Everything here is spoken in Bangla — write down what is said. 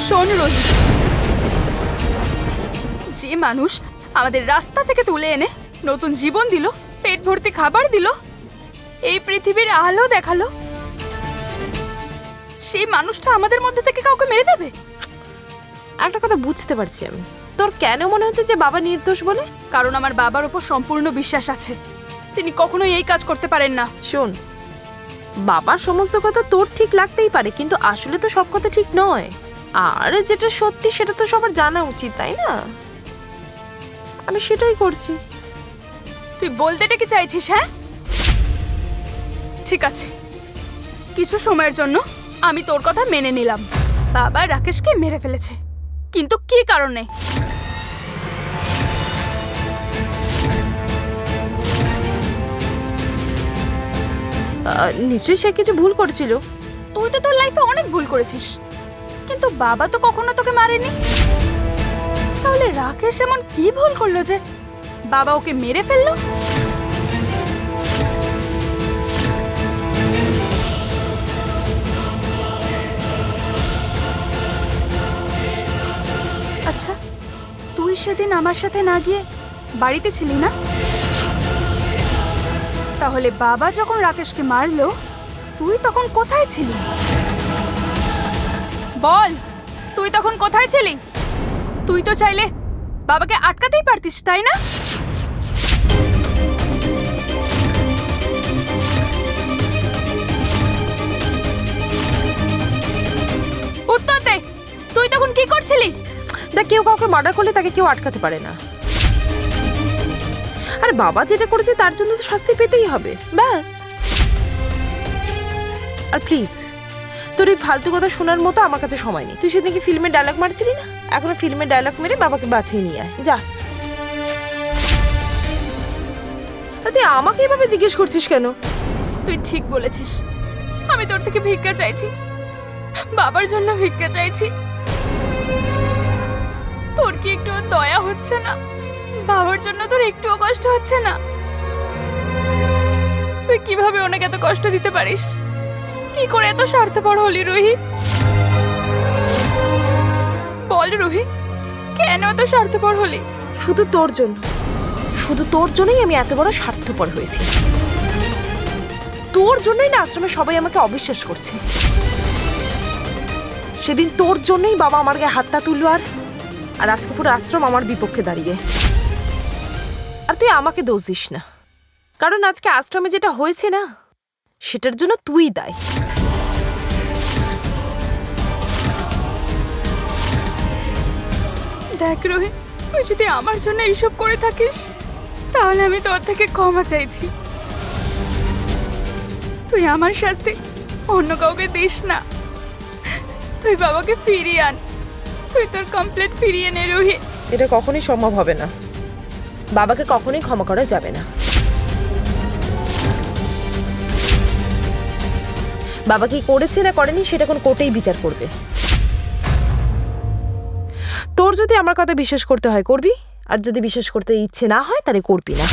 শোন রোহিত, যে মানুষ আমাদের রাস্তা থেকে তুলে এনে নতুন জীবন দিল, পেট ভর্তি খাবার দিল, এই পৃথিবীর আলো দেখালো, সেই মানুষটা আমাদের মধ্যে থেকে কাউকে মেরে দেবে? একটা কথা বুঝতে পারছি আমি, তোর কেন মনে হচ্ছে যে বাবা নির্দোষ বলে? কারণ আমার বাবার উপর সম্পূর্ণ বিশ্বাস আছে, তিনি কখনোই এই কাজ করতে পারেন না। শোন, বাবার সমস্ত কথা তোর ঠিক লাগতেই পারে, কিন্তু আসলে তো সব কথা ঠিক নয়। আর যেটা সত্যি সেটা তো সবার জানা উচিত, তাই না? আমি সেটাই করছি। তুই বলতেটা কি চাইছিস? হ্যাঁ, ঠিক আছে, কিছু সময়ের জন্য আমি তোর কথা মেনে নিলাম। বাবা রাকেশকে মেরে ফেলেছে, কিন্তু কি কারণে? নিশ্চয়ই সে কিছু ভুল করেছিল। তুই তো তোর লাইফে অনেক ভুল করেছিস, কিন্তু বাবা তো কখনো তোকে মারেনি। তাহলে রাকেশ এমন কি ভুল করলো যে বাবা ওকে মেরে ফেললো? আচ্ছা, তুই সেদিন আমার সাথে না গিয়ে বাড়িতে ছিলি না? তাহলে বাবা যখন রাকেশকে মারলো, তুই তখন কোথায় ছিলি? বল, তুই তখন কোথায় ছিলি? তুই তো চাইলে বাবাকে আটকাতেই পারতিস, তাই না? উত্তর দে, তুই তখন কি করছিলি? দেখ, কেউ কাউকে মার্ডার করলে তাকে কেউ আটকাতে পারে না। আর বাবা যেটা করেছে তার জন্য তো শাস্তি পেতেই হবে, ব্যাস। আর প্লিজ, তোর এই ফালতু কথা শোনার মতো আমার কাছে সময় নেই। তুই সেদিন কি ফিল্মের ডায়লগ মারছিলি না? এখনো ফিল্মের ডায়লগ মেরে বাবাকে বাঁচিয়ে নিয়ে আয়, যা। আর তুই আমাকে এভাবে জিজ্ঞেস করছিস কেন? তুই ঠিক বলেছিস, আমি তোর থেকে ভিক্ষা চাইছি, বাবার জন্য ভিক্ষা চাইছি। তোর কি একটু দয়া হচ্ছে না? বাবার জন্য তোর একটুও কষ্ট হচ্ছে না? তুই কিভাবে ওনাকে এত কষ্ট দিতে পারিস? কি করে এত স্বার্থপর হলি রোহিত? বল রোহিত, কেন এত স্বার্থপর হলি? শুধু তোর জন্য, শুধু তোর জন্যই আমি এত বড় স্বার্থপর হয়েছি। তোর জন্যই না আশ্রমে সবাই আমাকে অবিশ্বাস করছে। সেদিন তোর জন্যই বাবা আমার গায়ে হাতটা তুললো, আর আজকে পুরো আশ্রম আমার বিপক্ষে দাঁড়িয়ে। আর তুই আমাকে দোষ দিস না, কারণ আজকে আশ্রমে যেটা হয়েছে না, সেটার জন্য তুই দায়। দেখ রোহিত, তুই যদি আমার জন্য এইসব করে থাকিস, তাহলে আমি তোর থেকে ক্ষমা চাইছি। তুই আমার শাস্তি অন্য কাউকে দিস না। তুই বাবাকে ফিরিয়ে আন, তুই তোর কমপ্লিট ফিরিয়ে নে রোহিত। এটা কখনোই সম্ভব হবে না। বাবাকে কখনোই ক্ষমা করা যাবে না। বাবা কি করেছে না করেনি সেটা কোন কোর্টেই বিচার করবে। তোর যদি আমার কথা বিশ্বাস করতে হয় করবি, আর যদি বিশ্বাস করতে ইচ্ছে না হয় তাহলে করবি না।